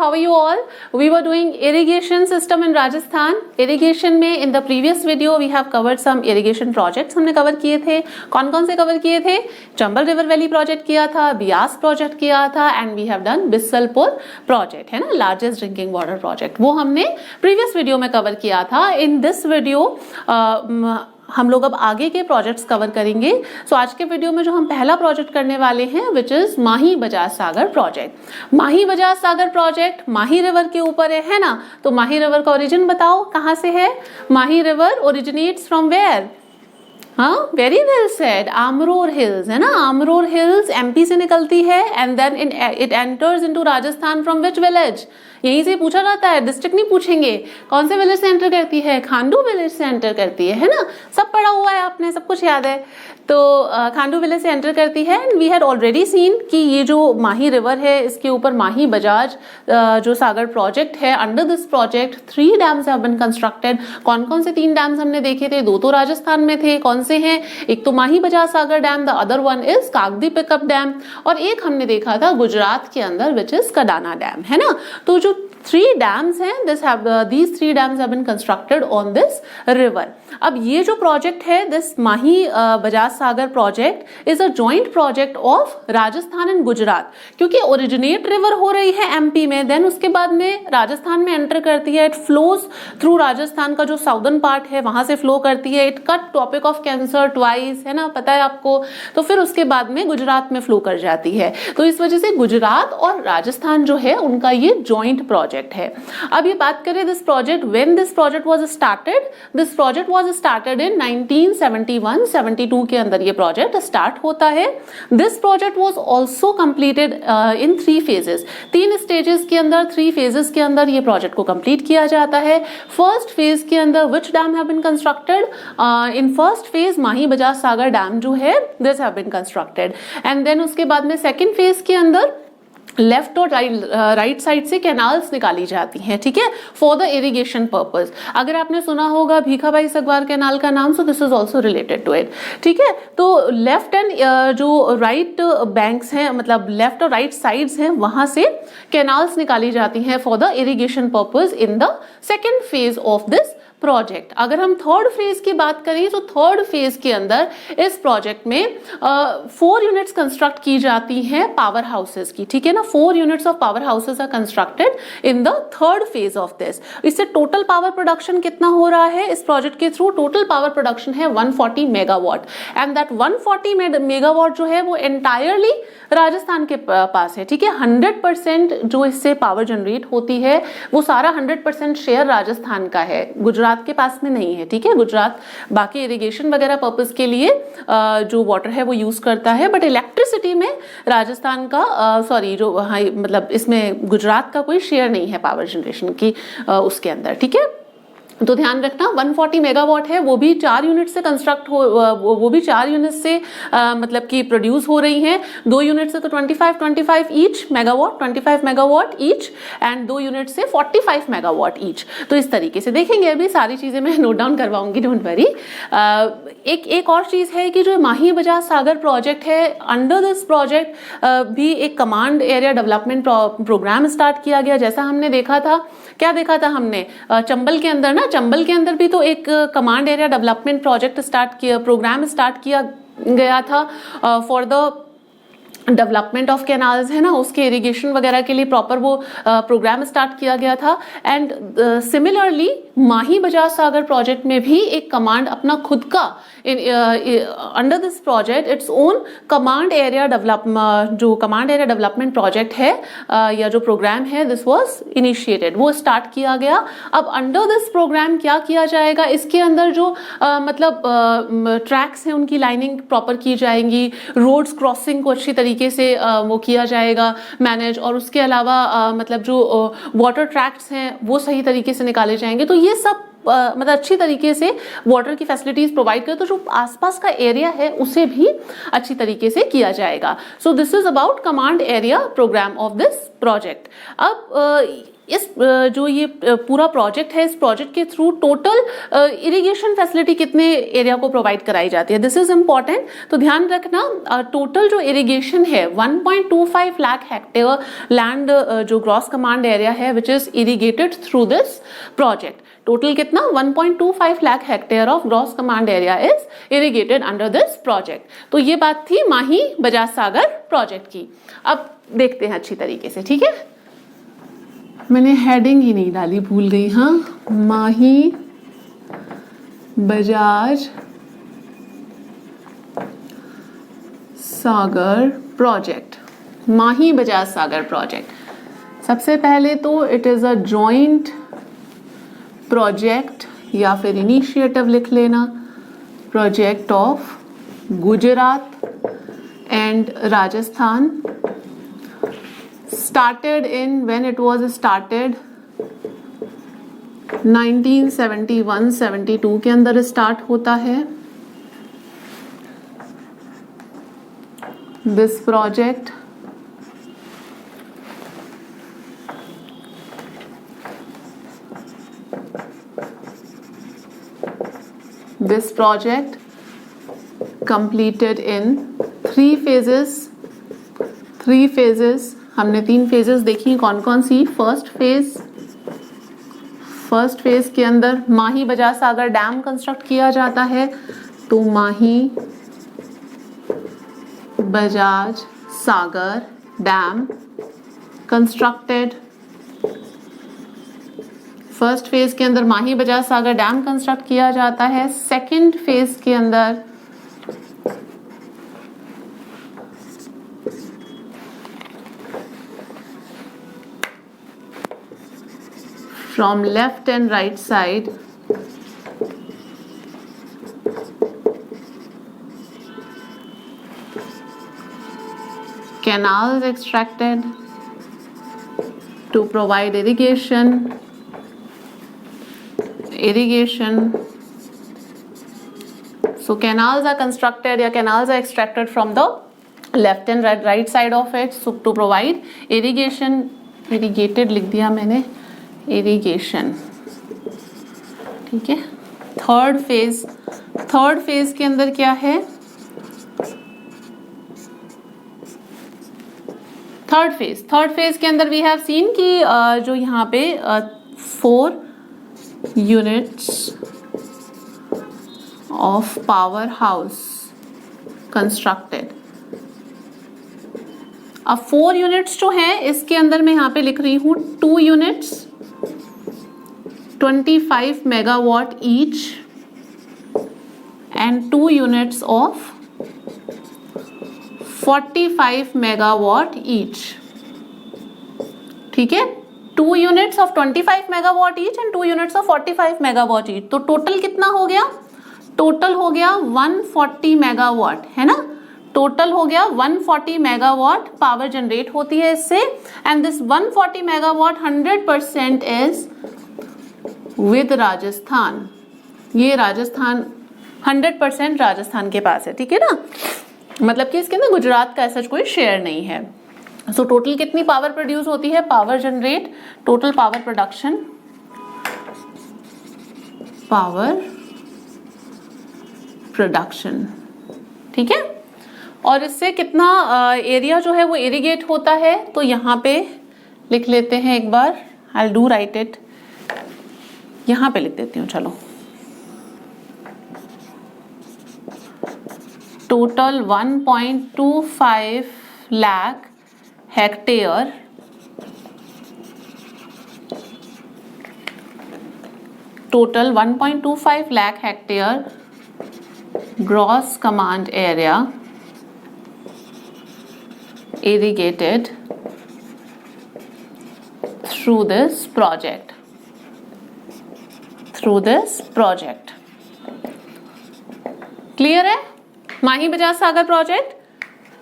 how are you all? We were doing irrigation system in Rajasthan. Irrigation में in the previous video we have covered some irrigation projects हमने cover किए थे. कौन कौन से cover किए थे? चंबल रिवर वैली प्रोजेक्ट किया था, बियास प्रोजेक्ट किया था and we have done Bisalpur project है ना, लार्जेस्ट ड्रिंकिंग वाटर प्रोजेक्ट, वो हमने प्रीवियस वीडियो में कवर किया था. इन दिस वीडियो हम लोग अब आगे के प्रोजेक्ट्स कवर करेंगे. सो आज के वीडियो में जो हम पहला प्रोजेक्ट करने वाले हैं which is Mahi Bajaj Sagar project. Mahi Bajaj Sagar project Mahi river के ऊपर है ना. तो माही रिवर का ओरिजिन बताओ कहाँ से है. Mahi river originates from where? हाँ, very well said, Amror hills है ना. आमरोर हिल्स एमपी से निकलती है and then it enters into Rajasthan from which village. यहीं से पूछा जाता है, डिस्ट्रिक्ट नहीं पूछेंगे. कौन से विलेज से एंटर करती है? खांडू विलेज से एंटर करती है ना. सब पढ़ा हुआ है आपने, सब कुछ याद है. तो खांडू विलेज से एंटर करती है and we had already seen कि ये जो माही रिवर है इसके ऊपर माही बजाज जो सागर प्रोजेक्ट है, under this project 3 dams have been constructed. कौन कौन से 3 डैम्स हमने देखे थे? 2 तो राजस्थान में थे. कौन से हैं? एक तो Mahi Bajaj Sagar dam, the other one is Kagdi pickup dam, और एक हमने देखा था गुजरात के अंदर विच इज कडाना डैम है ना. तो जो 3 डैम्स हैं, these 3 dams have been constructed on this river. अब ये जो प्रोजेक्ट है, this Mahi Bajaj Sagar project is a joint project of Rajasthan and Gujarat, क्योंकि ओरिजिनेट रिवर हो रही है एमपी में, देन उसके बाद में राजस्थान में एंटर करती है. इट फ्लोज थ्रू राजस्थान का जो साउदर्न पार्ट है वहां से फ्लो करती है. It cut topic of cancer twice है ना, पता है आपको. तो फिर उसके बाद में गुजरात में फ्लो कर जाती है. तो इस वजह से गुजरात और राजस्थान जो है उनका ये जॉइंट प्रोजेक्ट है. अब ये बात करें this project, when this project was started, this project was started in 1971-72 के अंदर ये प्रोजेक्ट स्टार्ट होता है. This project was also completed in 3 phases. 3 stages के अंदर, 3 फेजेस के अंदर ये प्रोजेक्ट को कंप्लीट किया जाता है. फर्स्ट फेज के अंदर which dam have been constructed? In first phase Mahi Bajaj Sagar dam जो है this have been constructed. And then उसके बाद में सेकेंड फेज के अंदर लेफ्ट और राइट साइड से कैनाल्स निकाली जाती हैं, ठीक है, फॉर द इरिगेशन पर्पस. अगर आपने सुना होगा भीखाबाई सगवार कैनाल का नाम, so this is also related to it, ठीक है. तो लेफ्ट एंड जो राइट बैंक्स हैं, मतलब लेफ्ट और राइट साइड्स हैं, वहां से कैनाल्स निकाली जाती हैं for the irrigation purpose in the second phase of this project. अगर हम थर्ड फेज की बात करें तो थर्ड फेज के अंदर इस प्रोजेक्ट में 4 यूनिट्स कंस्ट्रक्ट की जाती हैं पावर हाउसेस की, ठीक है ना. 4 units of power houses are constructed in the third phase of this. इससे टोटल पावर प्रोडक्शन कितना हो रहा है इस प्रोजेक्ट के थ्रू? टोटल पावर प्रोडक्शन है 140 मेगावाट एंड दैट 140 मेगावाट जो है वो एंटायरली राजस्थान के पास है, ठीक है. 100% जो इससे पावर जनरेट होती है वो सारा 100% शेयर राजस्थान का है, गुजरात के पास में नहीं है, ठीक है. गुजरात बाकी इरिगेशन वगैरह पर्पस के लिए जो वाटर है वो यूज करता है, बट इलेक्ट्रिसिटी में राजस्थान का जो मतलब इसमें गुजरात का कोई शेयर नहीं है पावर जनरेशन की उसके अंदर, ठीक है. तो ध्यान रखना 140 मेगावाट है, वो भी 4 यूनिट से कंस्ट्रक्ट हो, वो भी 4 यूनिट से मतलब कि प्रोड्यूस हो रही हैं. 2 यूनिट से तो 25 each megawatt, 25 megawatt each, and 2 unit से 45 मेगावाट ईच. तो इस तरीके से देखेंगे. अभी सारी चीजें मैं नोट डाउन करवाऊंगी, डोंट वरी. एक और चीज है कि जो माही बजाज सागर प्रोजेक्ट है, अंडर दिस प्रोजेक्ट भी एक command area development programme start किया गया. जैसा हमने देखा था, क्या देखा था हमने चंबल के अंदर ना, चंबल के अंदर भी तो एक command area development project start किया, प्रोग्राम स्टार्ट किया गया था for the development of canals है ना, उसके इरिगेशन वगैरह के लिए प्रॉपर वो प्रोग्राम स्टार्ट किया गया था. And similarly Mahi Bajaj Sagar project में भी एक कमांड अपना खुद का under this project its own command area development project है या जो प्रोग्राम है, दिस वाज इनिशिएटेड, वो स्टार्ट किया गया. अब अंडर दिस प्रोग्राम क्या किया जाएगा? इसके अंदर जो मतलब ट्रैक्स हैं उनकी लाइनिंग प्रॉपर की जाएंगी, रोड्स क्रॉसिंग को अच्छी तरीके से वो किया जाएगा मैनेज, और उसके अलावा मतलब जो वाटर ट्रैक्ट्स हैं वो सही तरीके से निकाले जाएंगे. तो ये सब मतलब अच्छी तरीके से वाटर की फैसिलिटीज प्रोवाइड करे तो जो आसपास का एरिया है उसे भी अच्छी तरीके से किया जाएगा। So this is about command area programme of this project. अब इस जो ये पूरा प्रोजेक्ट है, इस प्रोजेक्ट के थ्रू टोटल इरिगेशन फैसिलिटी कितने एरिया को प्रोवाइड कराई जाती है, दिस इज इम्पॉर्टेंट। तो ध्यान रखना टोटल जो इरिगेशन है 1.25 लाख हेक्टेयर लैंड जो ग्रॉस कमांड एरिया है which is irrigated through this project. Total कितना 1.25 lakh hectare of gross command area is irrigated under this project. तो ये बात थी माही बजाज सागर प्रोजेक्ट की। अब देखते हैं अच्छी तरीके से, ठीक है। मैंने हेडिंग ही नहीं डाली, भूल गई। हाँ, माही बजाज सागर प्रोजेक्ट, माही बजाज सागर प्रोजेक्ट। सबसे पहले तो it is a joint project या फिर इनिशिएटिव लिख लेना, project of Gujarat and Rajasthan. Started in when it was started 1971-72 के अंदर स्टार्ट होता है this project. This project completed in 3 phases। 3 phases हमने 3 फेजेस देखी, कौन कौन सी। फर्स्ट फेज के अंदर माही बजाज सागर डैम कंस्ट्रक्ट किया जाता है, तो Mahi Bajaj Sagar dam constructed. First phase के अंदर माही बजाज सागर डैम कंस्ट्रक्ट किया जाता है। सेकंड फेज के अंदर from left and right side canals extracted to provide irrigation। So canals are constructed या canals are extracted from the left and right side of it, so to provide irrigation। irrigated लिख दिया मैंने, irrigation, ठीक है। Third phase के अंदर क्या है, थर्ड फेज के अंदर वी हैव सीन कि जो यहाँ पे 4 units of power house constructed. अब 4 यूनिट्स जो है इसके अंदर मैं यहाँ पे लिख रही हूँ 2 units 25 megawatt each and 2 units of 45 megawatt each, ठीक है। 2 units of 25 megawatt each and 2 units of 45 megawatt each, तो टोटल कितना हो गया, टोटल हो गया 140 मेगावाट, है ना। टोटल हो गया 140 मेगावाट पावर जनरेट होती है इससे, and this 140 megawatt 100% is with Rajasthan. ये राजस्थान 100% राजस्थान के पास है, ठीक है ना। मतलब कि इसके अंदर गुजरात का ऐसा कोई शेयर नहीं है। सो टोटल कितनी पावर प्रोड्यूस होती है, power generate, total power production, power production, ठीक है। और इससे कितना एरिया जो है वो इरिगेट होता है, तो यहाँ पे लिख लेते हैं एक बार, आई डू राइट इट, यहाँ पे लिख देती हूँ, चलो। Total 1.25 lakh hectare total 1.25 lakh hectare gross command area irrigated through this project. Clear है? Mahi Bajaj Sagar project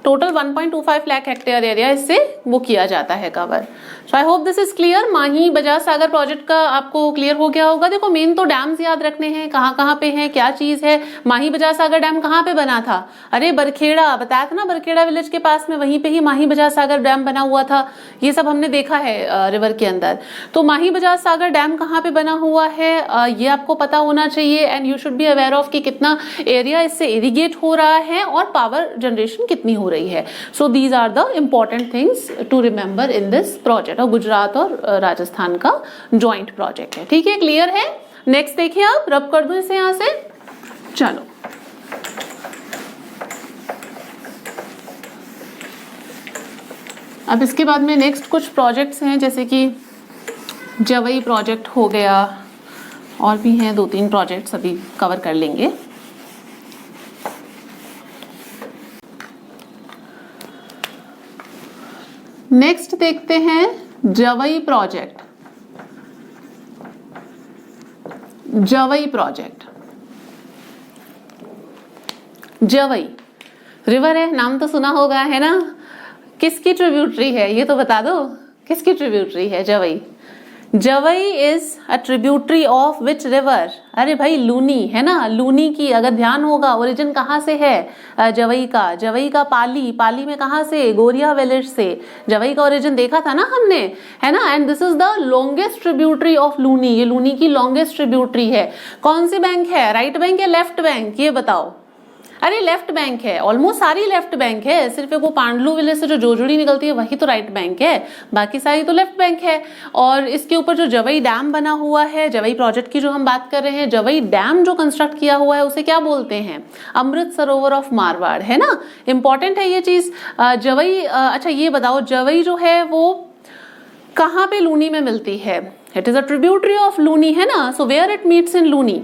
total 1.25 lakh hectare area इससे वो किया जाता है cover. So I hope this is clear. Mahi Bajaj Sagar project का आपको क्लियर हो गया होगा। देखो मेन तो डैम्स याद रखने हैं, कहाँ कहाँ पे हैं, क्या चीज है। माही बजाज सागर डैम कहाँ पे बना था? अरे बरखेड़ा, बताया था ना, बरखेड़ा विलेज के पास में, वहीं पे ही माही बजाज सागर डैम बना हुआ था। ये सब हमने देखा है रिवर के अंदर। तो माही बजाज सागर डैम कहाँ पे बना हुआ है ये आपको पता होना चाहिए। And you should be aware of कि कितना एरिया इससे इरिगेट हो रहा है और पावर जनरेशन कितनी हो रही है। So these are the important things to remember in this project. और गुजरात और राजस्थान का ज्वाइंट प्रोजेक्ट है। ठीक है, क्लियर है। नेक्स्ट देखिए, आप रब कर दो इसे यहां से। चलो अब इसके बाद में नेक्स्ट कुछ प्रोजेक्ट्स हैं, जैसे कि जवई प्रोजेक्ट हो गया, और भी हैं 2-3 प्रोजेक्ट्स, अभी कवर कर लेंगे। नेक्स्ट देखते हैं जवई प्रोजेक्ट। जवई प्रोजेक्ट, जवई रिवर है, नाम तो सुना होगा, है ना। किसकी ट्रिब्यूटरी है ये तो बता दो, किसकी ट्रिब्यूटरी है Jawai? Jawai is a tributary of which river? अरे भाई लूनी, है ना, लूनी की। अगर ध्यान होगा ओरिजिन कहाँ से है जवई का? जवई का पाली, पाली में कहाँ से? गोरिया विलेज से जवई का ओरिजिन देखा था ना हमने, है ना। And this is the longest tributary of Luni. ये लूनी की लॉन्गेस्ट ट्रिब्यूटरी है। कौन सी बैंक है, राइट बैंक या लेफ्ट बैंक, ये बताओ। अरे लेफ्ट बैंक है, ऑलमोस्ट सारी लेफ्ट बैंक है। सिर्फ वो पांडलू विलेज से जो जोजड़ी निकलती है वही तो राइट बैंक है, बाकी सारी तो लेफ्ट बैंक है। और इसके ऊपर जो जवई डैम बना हुआ है, जवई प्रोजेक्ट की जो हम बात कर रहे हैं, जवई डैम जो कंस्ट्रक्ट किया हुआ है उसे क्या बोलते हैं? अमृत सरोवर ऑफ मारवाड़, है ना। इंपॉर्टेंट है ये चीज। जवई, अच्छा ये बताओ, जवई जो है वो कहाँ पे लूनी में मिलती है? It is a tributary of Luni, है ना। So where it meets in Luni?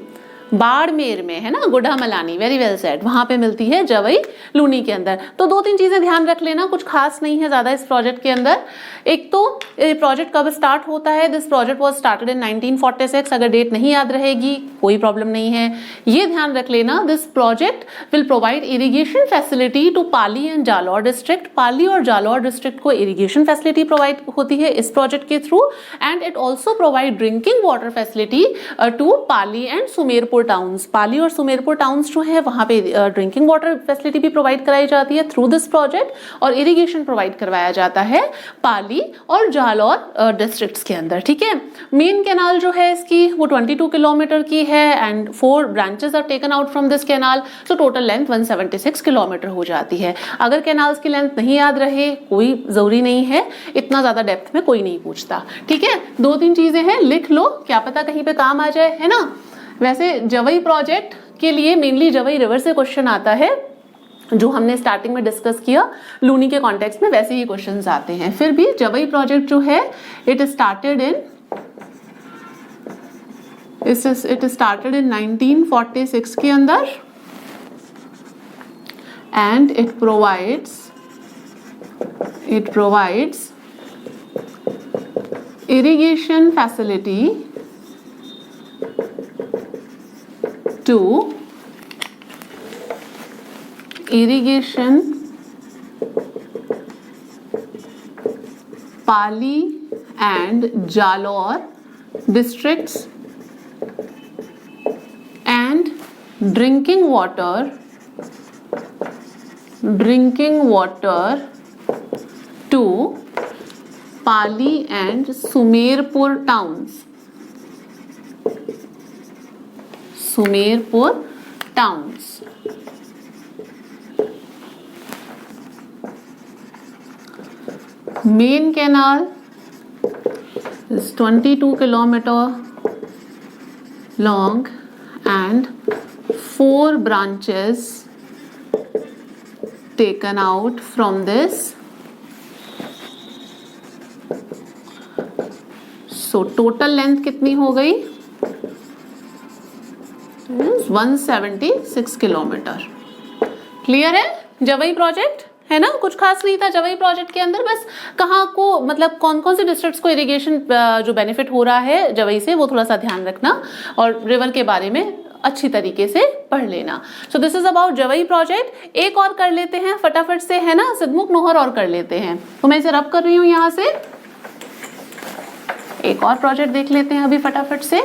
Barmer में, है ना, गुढ़ामलानी, वेरी वेल सेड, वहां पे मिलती है जवई लूनी के अंदर। तो 2-3 चीजें ध्यान रख लेना, कुछ खास नहीं है ज्यादा इस प्रोजेक्ट के अंदर। एक तो प्रोजेक्ट कब स्टार्ट होता है? This project was started in 1946। अगर डेट नहीं याद रहेगी कोई प्रॉब्लम नहीं है, ये ध्यान रख लेना। This project will provide irrigation facility to Pali and Jalore district. Pali और जालौर डिस्ट्रिक्ट को इरिगेशन फैसिलिटी प्रोवाइड होती है इस प्रोजेक्ट के through. And it also provide drinking water facility to Pali and Sumerpur towns. Pali और सुमेरपुर टाउन्स जो है वहां पे ड्रिंकिंग वाटर फैसिलिटी भी प्रोवाइड कराई जाती है थ्रू दिस प्रोजेक्ट। और इरिगेशन प्रोवाइड करवाया जाता है पाली और जालौर डिस्ट्रिक्ट्स के अंदर। ठीक है, मेन कैनाल जो है इसकी वो 22 किलोमीटर की है and 4 branches are taken out from this canal. So total length 176 kilometre हो जाती है। अगर कैनाल्स की लेंथ नहीं याद रहे कोई जरूरी नहीं है, इतना ज्यादा डेप्थ में कोई नहीं पूछता। ठीक है, 2-3 चीजें हैं, लिख लो, क्या पता कहीं पे काम आ जाए, है ना। वैसे जवई प्रोजेक्ट के लिए मेनली जवई रिवर से क्वेश्चन आता है, जो हमने स्टार्टिंग में डिस्कस किया लूनी के कॉन्टेक्स्ट में, वैसे ही क्वेश्चंस आते हैं। फिर भी जवई प्रोजेक्ट जो है इट स्टार्टेड इन 1946 के अंदर and it provides irrigation facility to irrigation Pali and Jalore districts and drinking water to Pali and Sumerpur towns. Sumerpur towns. Main canal is 22 kilometer long and 4 branches taken out from this. So total length कितनी हो गई? 176 kilometre. Clear है जवई project, है ना। कुछ खास नहीं था जवई प्रोजेक्ट के अंदर, बस कहाँ को मतलब कौन कौन से डिस्ट्रिक्ट्स को इरिगेशन जो बेनिफिट हो रहा है जवई से वो थोड़ा सा ध्यान रखना, और रिवर के बारे में अच्छी तरीके से पढ़ लेना। सो this is about Jawai project. एक और कर लेते हैं फटाफट से, है ना, सिद्धमुख नोहर और कर लेते हैं। तो मैं इसे रब कर रही हूं यहां से। एक और प्रोजेक्ट देख लेते हैं अभी फटाफट से।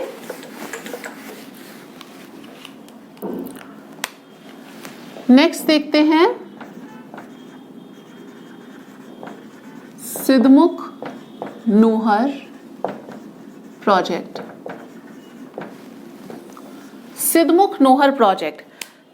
नेक्स्ट देखते हैं सिद्धमुख नोहर प्रोजेक्ट। सिद्धमुख नोहर प्रोजेक्ट,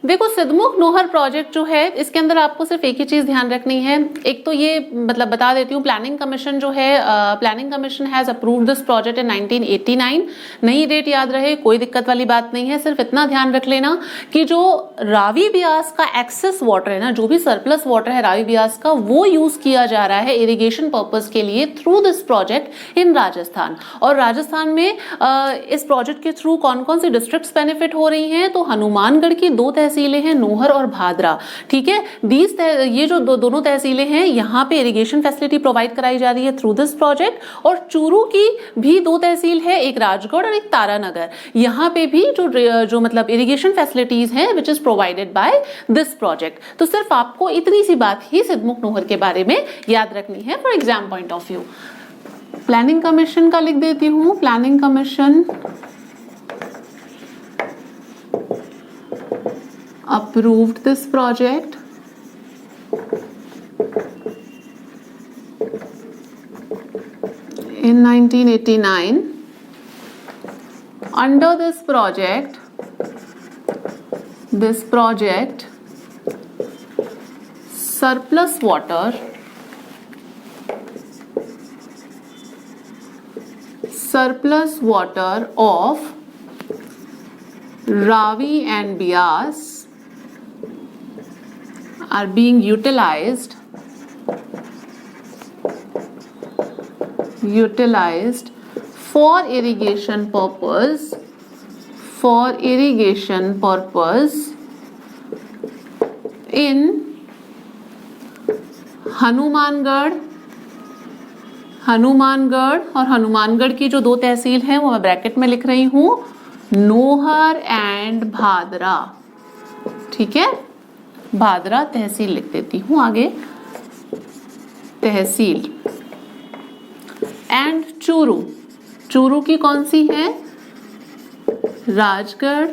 देखो सिद्धमुख नोहर प्रोजेक्ट जो है इसके अंदर आपको सिर्फ एक ही चीज ध्यान रखनी है। एक तो ये मतलब बता देती हूँ, प्लानिंग कमीशन जो है, planning commission has approved this project in 1989। नई डेट याद रहे, कोई दिक्कत वाली बात नहीं है। सिर्फ इतना ध्यान रख लेना कि जो रावी ब्यास का एक्सेस वाटर है ना, जो भी सरप्लस वाटर है रावी ब्यास का, वो यूज किया जा रहा है इरिगेशन पर्पज के लिए through this project in Rajasthan. और राजस्थान में इस प्रोजेक्ट के थ्रू कौन कौन सी डिस्ट्रिक्ट्स बेनिफिट हो रही हैं, तो हनुमानगढ़ की 2 तहसीलें हैं, नोहर और भादरा। ठीक है, ये जो दोनों तहसीलें हैं, यहाँ पे इरिगेशन फैसिलिटी प्रोवाइड कराई जा रही है थ्रू दिस प्रोजेक्ट। और चूरू की भी 2 तहसील है, एक राजगढ़ और एक तारानगर। यहाँ पे भी जो मतलब इरिगेशन फैसिलिटीज हैं which is provided by this project. तो सिर्फ आपको इतनी सी बात ही सिद्धमुख नोहर के बारे में याद रखनी है for exam point of view. Planning commission का लिख देती हूँ। Planning commission approved this project in 1989. Under this project surplus water of Ravi and Beas are being utilized for irrigation purpose in Hanumangarh और हनुमानगढ़ की जो 2 तहसील हैं वो मैं ब्रैकेट में लिख रही हूं, नोहर एंड भादरा। ठीक है, भादरा तहसील लिख देती हूं आगे, तहसील। एंड चूरू की कौन सी है, राजगढ़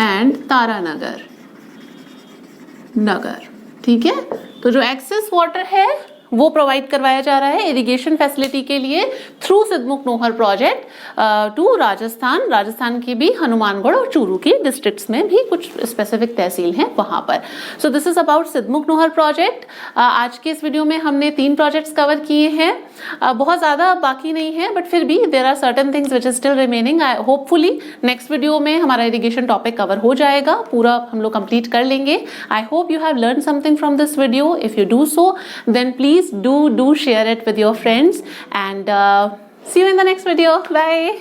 एंड तारानगर नगर। ठीक है, तो जो एक्सेस वाटर है वो प्रोवाइड करवाया जा रहा है इरिगेशन फैसिलिटी के लिए through Sidhmukh Nohar project to Rajasthan की भी हनुमानगढ़ और चूरू की डिस्ट्रिक्ट्स में भी कुछ स्पेसिफिक तहसील हैं वहां पर। सो this is about Sidhmukh Nohar project. आज के इस वीडियो में हमने 3 प्रोजेक्ट्स कवर किए हैं। बहुत ज्यादा बाकी नहीं है, बट फिर भी there are certain things which is still remaining. Hopefully next video में हमारा इरिगेशन टॉपिक कवर हो जाएगा, पूरा हम लोग कंप्लीट कर लेंगे। I hope you have learn something from this video. If you do so then please do share it with your friends and see you in the next video. Bye.